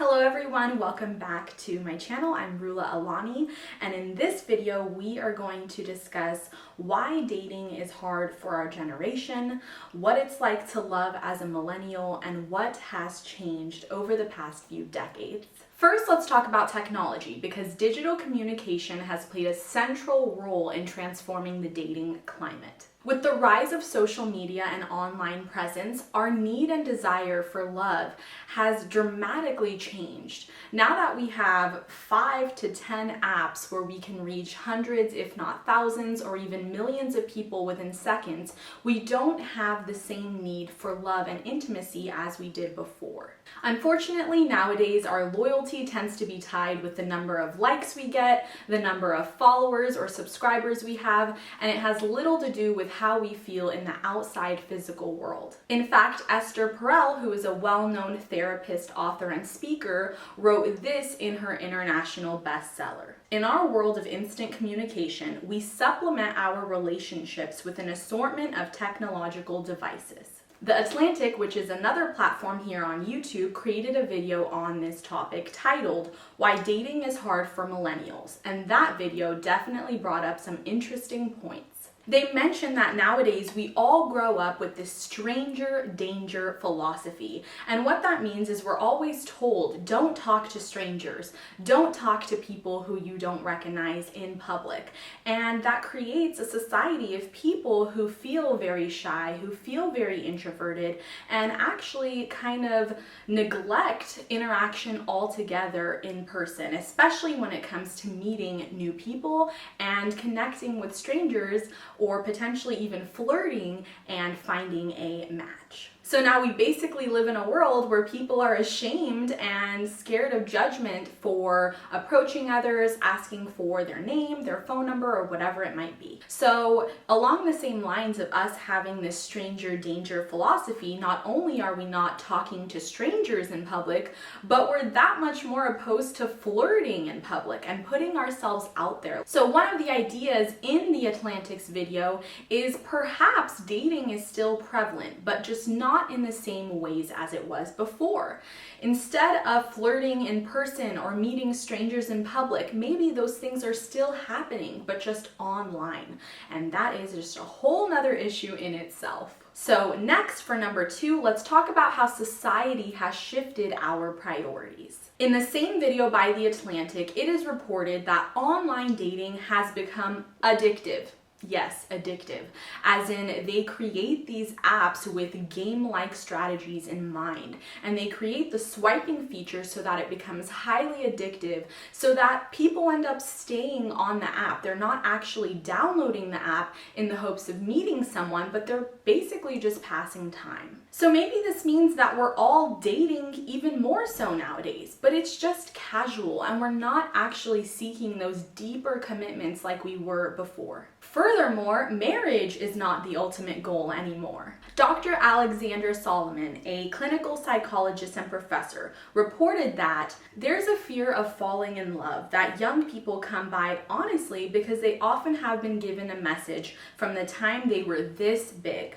Hello everyone, welcome back to my channel. I'm Rulla Alani, and in this video we are going to discuss why dating is hard for our generation, what it's like to love as a millennial, and what has changed over the past few decades. First, let's talk about technology, because digital communication has played a central role in transforming the dating climate. With the rise of social media and online presence, our need and desire for love has dramatically changed. Now that we have 5 to 10 apps where we can reach hundreds, if not thousands, or even millions of people within seconds, we don't have the same need for love and intimacy as we did before. Unfortunately, nowadays our loyalty tends to be tied with the number of likes we get, the number of followers or subscribers we have, and it has little to do with how we feel in the outside physical world. In fact, Esther Perel, who is a well-known therapist, author, and speaker, wrote this in her international bestseller. In our world of instant communication, we supplement our relationships with an assortment of technological devices. The Atlantic, which is another platform here on YouTube, created a video on this topic titled "Why Dating is Hard for Millennials," and that video definitely brought up some interesting points. They mentioned that nowadays we all grow up with this stranger danger philosophy. And what that means is we're always told, don't talk to strangers, don't talk to people who you don't recognize in public. And that creates a society of people who feel very shy, who feel very introverted, and actually kind of neglect interaction altogether in person, especially when it comes to meeting new people and connecting with strangers, or potentially even flirting and finding a match. So now we basically live in a world where people are ashamed and scared of judgment for approaching others, asking for their name, their phone number, or whatever it might be. So along the same lines of us having this stranger danger philosophy, not only are we not talking to strangers in public, but we're that much more opposed to flirting in public and putting ourselves out there. So one of the ideas in the Atlantic's video is perhaps dating is still prevalent, but just not in the same ways as it was before. Instead of flirting in person or meeting strangers in public, maybe those things are still happening, but just online. And that is just a whole nother issue in itself. So next, for number 2, let's talk about how society has shifted our priorities. In the same video by The Atlantic, it is reported that online dating has become addictive. Yes, addictive. As in, they create these apps with game-like strategies in mind, and they create the swiping feature so that it becomes highly addictive, so that people end up staying on the app. They're not actually downloading the app in the hopes of meeting someone, but they're basically just passing time. So maybe this means that we're all dating even more so nowadays, but it's just casual, and we're not actually seeking those deeper commitments like we were before. Furthermore, marriage is not the ultimate goal anymore. Dr. Alexander Solomon, a clinical psychologist and professor, reported that there's a fear of falling in love that young people come by honestly because they often have been given a message from the time they were this big.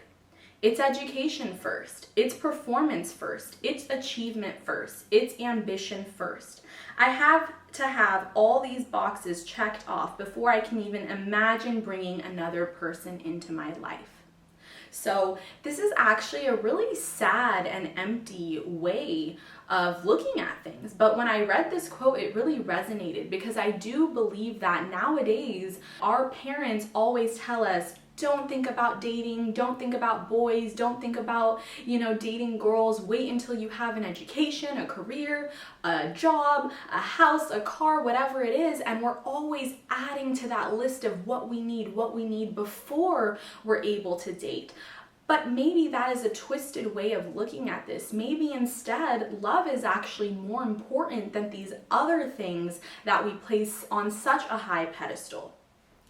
It's education first, it's performance first, it's achievement first, it's ambition first. I have to have all these boxes checked off before I can even imagine bringing another person into my life. So this is actually a really sad and empty way of looking at things. But when I read this quote, it really resonated, because I do believe that nowadays our parents always tell us, don't think about dating, don't think about boys, don't think about, dating girls, wait until you have an education, a career, a job, a house, a car, whatever it is. And we're always adding to that list of what we need before we're able to date. But maybe that is a twisted way of looking at this. Maybe instead, love is actually more important than these other things that we place on such a high pedestal.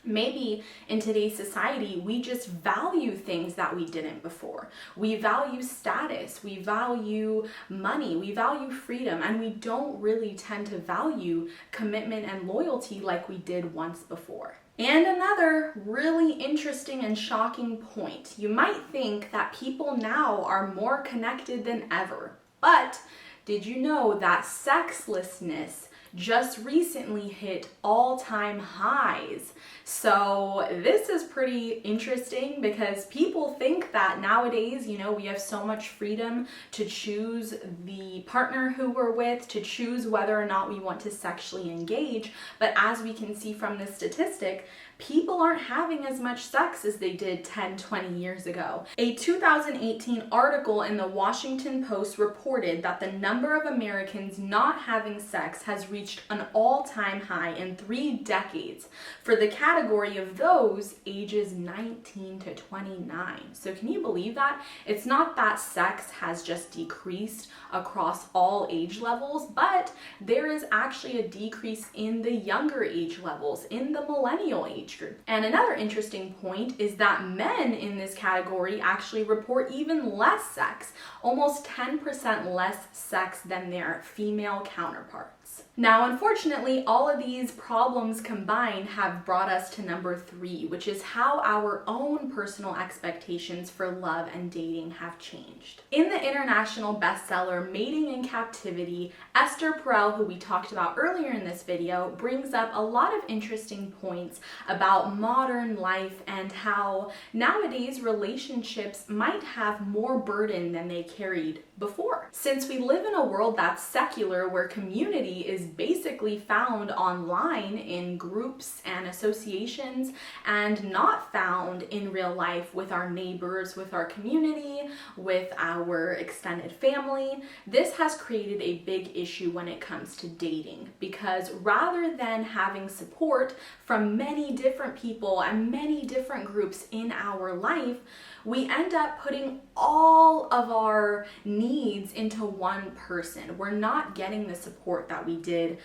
Maybe in today's society, we just value things that we didn't before. We value status, we value money, we value freedom, and we don't really tend to value commitment and loyalty like we did once before. And another really interesting and shocking point. You might think that people now are more connected than ever, but Did you know that sexlessness just recently hit all-time highs? So this is pretty interesting because people think that nowadays, we have so much freedom to choose the partner who we're with, to choose whether or not we want to sexually engage. But as we can see from this statistic, people aren't having as much sex as they did 10, 20 years ago. A 2018 article in the Washington Post reported that the number of Americans not having sex has reached an all-time high in 3 decades for the category of those ages 19 to 29. So can you believe that? It's not that sex has just decreased across all age levels, but there is actually a decrease in the younger age levels, in the millennial age group. And another interesting point is that men in this category actually report even less sex, almost 10% less sex than their female counterparts. Now, unfortunately, all of these problems combined have brought us to number 3, which is how our own personal expectations for love and dating have changed. In the international bestseller Mating in Captivity, Esther Perel, who we talked about earlier in this video, brings up a lot of interesting points about modern life and how nowadays relationships might have more burden than they carried before. Since we live in a world that's secular, where community is basically found online in groups and associations and not found in real life with our neighbors, with our community, with our extended family, this has created a big issue when it comes to dating, because rather than having support from many different people and many different groups in our life, we end up putting all of our needs into one person. We're not getting the support that we did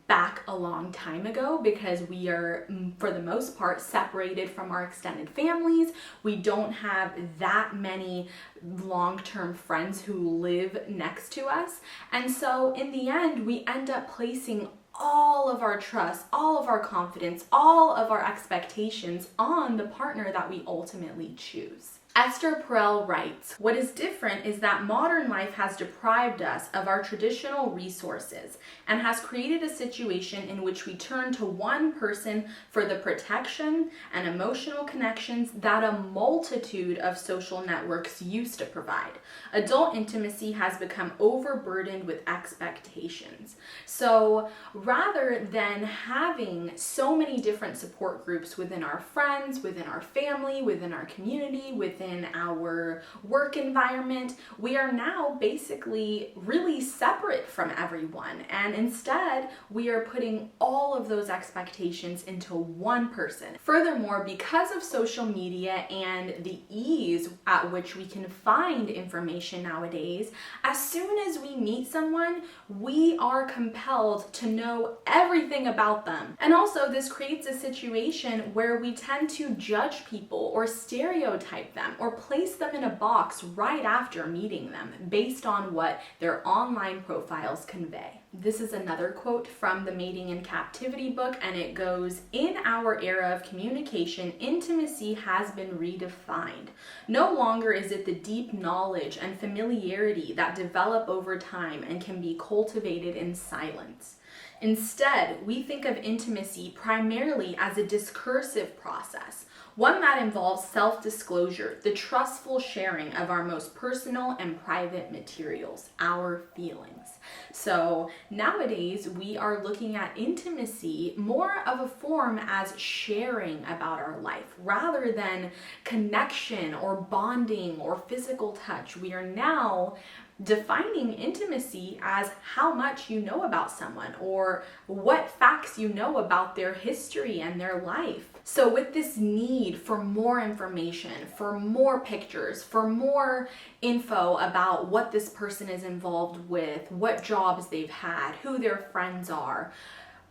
back a long time ago because we are, for the most part, separated from our extended families. We don't have that many long-term friends who live next to us. And so in the end, we end up placing all of our trust, all of our confidence, all of our expectations on the partner that we ultimately choose. Esther Perel writes, "What is different is that modern life has deprived us of our traditional resources and has created a situation in which we turn to one person for the protection and emotional connections that a multitude of social networks used to provide. Adult intimacy has become overburdened with expectations." So rather than having so many different support groups within our friends, within our family, within our community, within our work environment, we are now basically really separate from everyone. And instead, we are putting all of those expectations into one person. Furthermore, because of social media and the ease at which we can find information nowadays, as soon as we meet someone, we are compelled to know everything about them. And also, this creates a situation where we tend to judge people or stereotype them or place them in a box right after meeting them based on what their online profiles convey. This is another quote from the Mating in Captivity book, and it goes, "In our era of communication, intimacy has been redefined. No longer is it the deep knowledge and familiarity that develop over time and can be cultivated in silence. Instead, we think of intimacy primarily as a discursive process, one that involves self-disclosure, the trustful sharing of our most personal and private materials, our feelings." So nowadays, we are looking at intimacy more of a form as sharing about our life rather than connection or bonding or physical touch. We are now defining intimacy as how much you know about someone or what facts you know about their history and their life. So with this need for more information, for more pictures, for more info about what this person is involved with, what jobs they've had, who their friends are,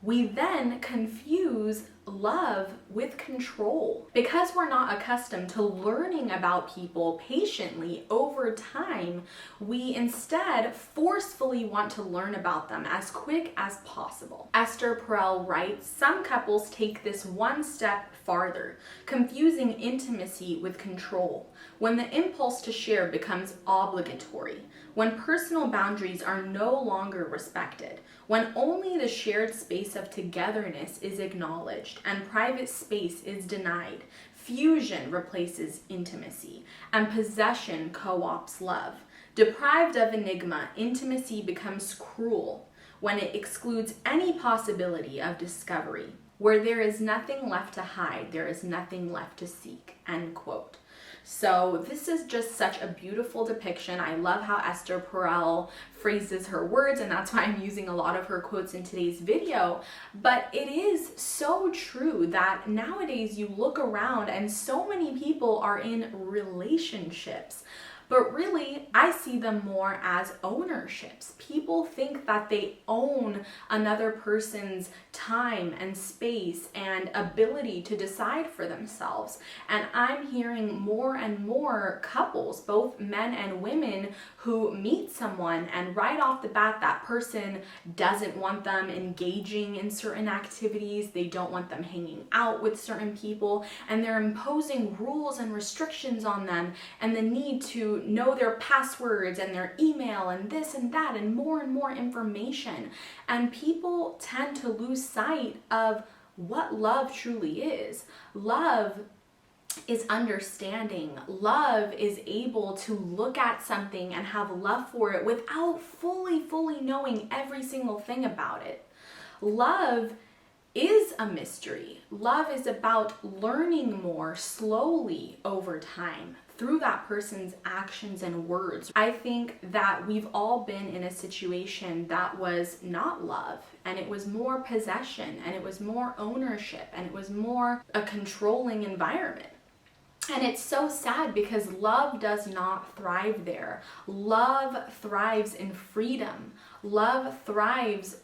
we then confuse love with control. Because we're not accustomed to learning about people patiently over time, we instead forcefully want to learn about them as quick as possible. Esther Perel writes, some couples take this one step farther, confusing intimacy with control, when the impulse to share becomes obligatory, when personal boundaries are no longer respected, when only the shared space of togetherness is acknowledged and private space is denied, fusion replaces intimacy, and possession co-opts love. Deprived of enigma, intimacy becomes cruel when it excludes any possibility of discovery. Where there is nothing left to hide, there is nothing left to seek, end quote. So this is just such a beautiful depiction. I love how Esther Perel phrases her words, and that's why I'm using a lot of her quotes in today's video. But it is so true that nowadays you look around and so many people are in relationships. But really, I see them more as ownerships. People think that they own another person's time and space and ability to decide for themselves. And I'm hearing more and more couples, both men and women, who meet someone and right off the bat, that person doesn't want them engaging in certain activities. They don't want them hanging out with certain people, and they're imposing rules and restrictions on them, and the need to know their passwords and their email and this and that and more information. And people tend to lose sight of what love truly is. Love is understanding. Love is able to look at something and have love for it without fully knowing every single thing about it. Love is a mystery. Love is about learning more slowly over time through that person's actions and words. I think that we've all been in a situation that was not love, and it was more possession, and it was more ownership, and it was more a controlling environment. And it's so sad because love does not thrive there. Love thrives in freedom. Love thrives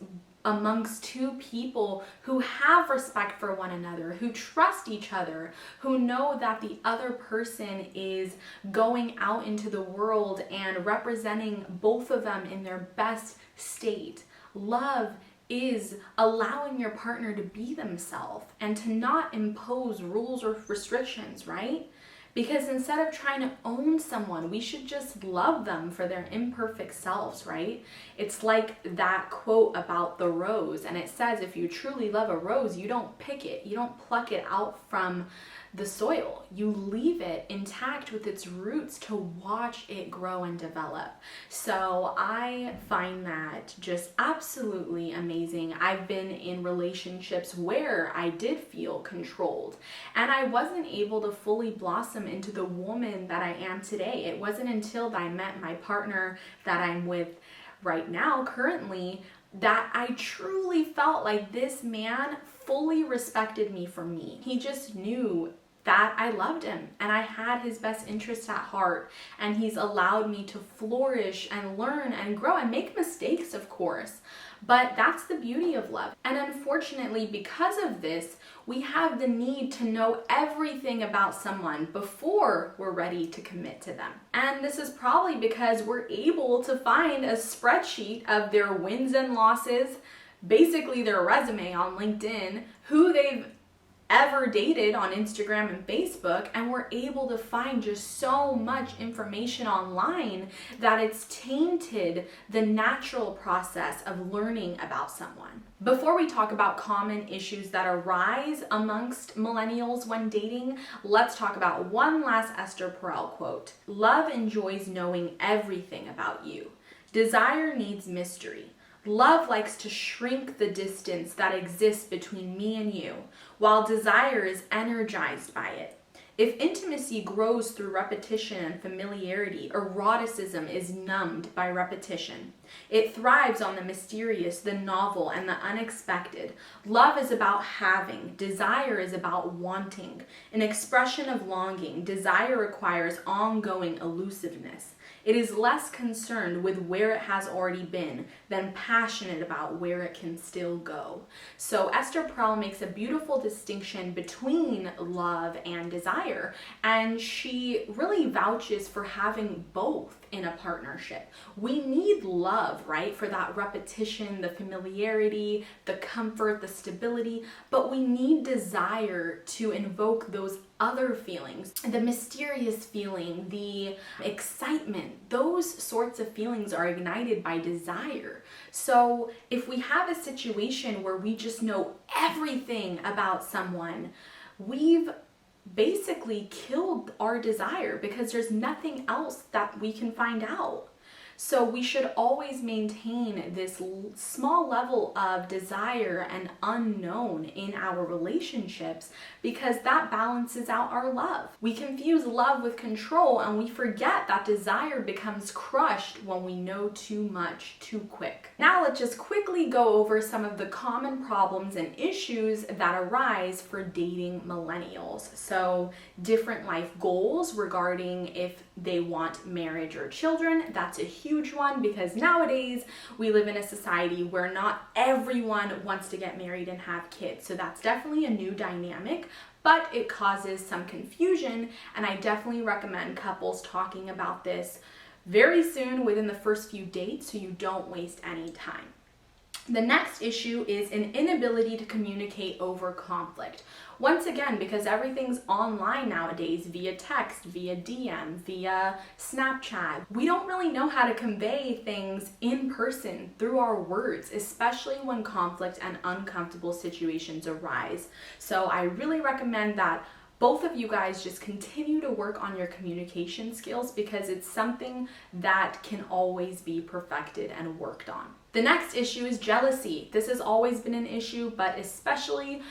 amongst two people who have respect for one another, who trust each other, who know that the other person is going out into the world and representing both of them in their best state. Love is allowing your partner to be themselves and to not impose rules or restrictions, right? Because instead of trying to own someone, we should just love them for their imperfect selves, right? It's like that quote about the rose, and it says if you truly love a rose, you don't pick it, you don't pluck it out from the soil. You leave it intact with its roots to watch it grow and develop. So I find that just absolutely amazing. I've been in relationships where I did feel controlled, and I wasn't able to fully blossom into the woman that I am today. It wasn't until I met my partner that I'm with right now, currently, that I truly felt like this man fully respected me for me. He just knew that I loved him and I had his best interests at heart, and he's allowed me to flourish and learn and grow and make mistakes, of course. But that's the beauty of love. And unfortunately, because of this, we have the need to know everything about someone before we're ready to commit to them. And this is probably because we're able to find a spreadsheet of their wins and losses, basically their resume on LinkedIn, who they've ever dated on Instagram and Facebook, and we're able to find just so much information online that it's tainted the natural process of learning about someone. Before we talk about common issues that arise amongst millennials when dating, let's talk about one last Esther Perel quote. Love enjoys knowing everything about you. Desire needs mystery. Love likes to shrink the distance that exists between me and you, while desire is energized by it. If intimacy grows through repetition and familiarity, eroticism is numbed by repetition. It thrives on the mysterious, the novel, and the unexpected. Love is about having. Desire is about wanting. An expression of longing, desire requires ongoing elusiveness. It is less concerned with where it has already been than passionate about where it can still go. So Esther Perel makes a beautiful distinction between love and desire, and she really vouches for having both in a partnership. We need love, right? For that repetition, the familiarity, the comfort, the stability, but we need desire to invoke those other feelings, the mysterious feeling, the excitement. Those sorts of feelings are ignited by desire. So if we have a situation where we just know everything about someone, we've basically killed our desire because there's nothing else that we can find out. So we should always maintain this small level of desire and unknown in our relationships because that balances out our love. We confuse love with control and we forget that desire becomes crushed when we know too much too quick. Now let's just quickly go over some of the common problems and issues that arise for dating millennials. So different life goals regarding if they want marriage or children. That's a huge one because nowadays we live in a society where not everyone wants to get married and have kids. So that's definitely a new dynamic, but it causes some confusion, and I definitely recommend couples talking about this very soon within the first few dates so you don't waste any time. The next issue is an inability to communicate over conflict. Once again, because everything's online nowadays via text, via DM, via Snapchat, we don't really know how to convey things in person through our words, especially when conflict and uncomfortable situations arise. So I really recommend that both of you guys just continue to work on your communication skills because it's something that can always be perfected and worked on. The next issue is jealousy. This has always been an issue, but especially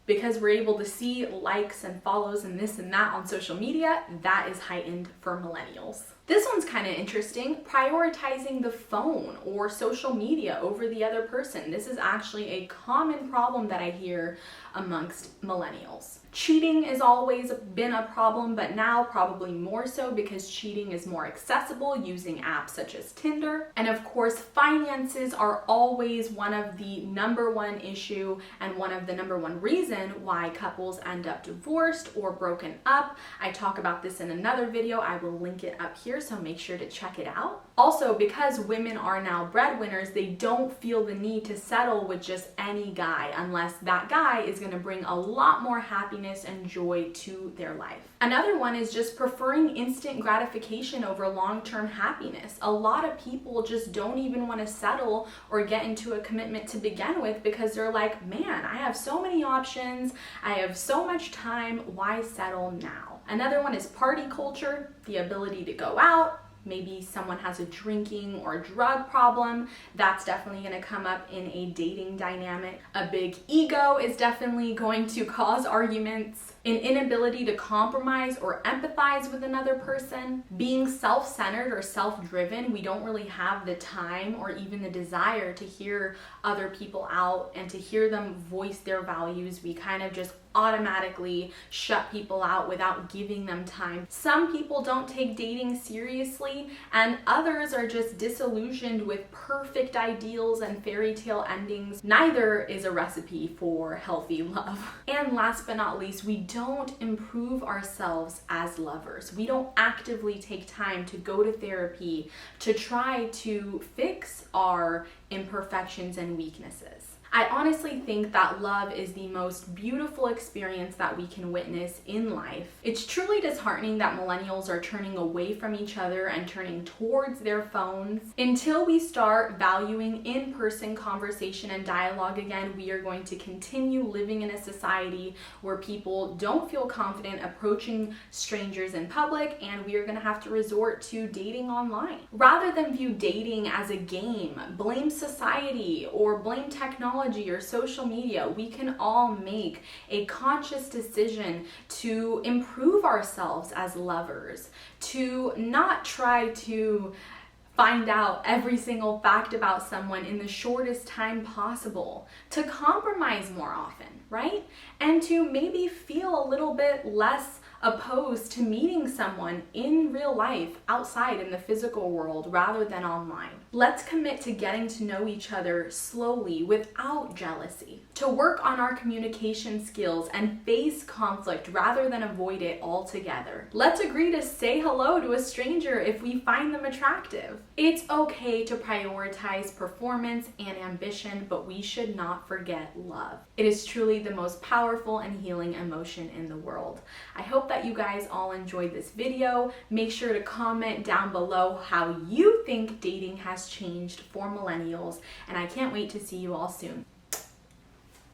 because we're able to see likes and follows and this and that on social media, that is heightened for millennials. This one's kind of interesting, prioritizing the phone or social media over the other person. This is actually a common problem that I hear amongst millennials. Cheating has always been a problem, but now probably more so because cheating is more accessible using apps such as Tinder. And of course, finances are always one of the number one issue and one of the number one reason why couples end up divorced or broken up. I talk about this in another video. I will link it up here, so make sure to check it out. Also, because women are now breadwinners, they don't feel the need to settle with just any guy unless that guy is going to bring a lot more happiness and joy to their life. Another one is just preferring instant gratification over long-term happiness. A lot of people just don't even want to settle or get into a commitment to begin with because they're like, man, I have so many options, I have so much time, why settle now? Another one is party culture, the ability to go out. Maybe someone has a drinking or drug problem. That's definitely going to come up in a dating dynamic. A big ego is definitely going to cause arguments. An inability to compromise or empathize with another person. Being self-centered or self-driven, we don't really have the time or even the desire to hear other people out and to hear them voice their values. We kind of just automatically shut people out without giving them time. Some people don't take dating seriously, and others are just disillusioned with perfect ideals and fairy tale endings. Neither is a recipe for healthy love. And last but not least, we don't improve ourselves as lovers. We don't actively take time to go to therapy to try to fix our imperfections and weaknesses. I honestly think that love is the most beautiful experience that we can witness in life. It's truly disheartening that millennials are turning away from each other and turning towards their phones. Until we start valuing in-person conversation and dialogue again, we are going to continue living in a society where people don't feel confident approaching strangers in public, and we are going to have to resort to dating online. Rather than view dating as a game, blame society or blame technology or social media, we can all make a conscious decision to improve ourselves as lovers, to not try to find out every single fact about someone in the shortest time possible, to compromise more often, right? And to maybe feel a little bit less opposed to meeting someone in real life outside in the physical world rather than online. Let's commit to getting to know each other slowly without jealousy, to work on our communication skills and face conflict rather than avoid it altogether. Let's agree to say hello to a stranger if we find them attractive. It's okay to prioritize performance and ambition, but we should not forget love. It is truly the most powerful and healing emotion in the world. I hope that you guys all enjoyed this video. Make sure to comment down below how you think dating has changed for millennials, and I can't wait to see you all soon.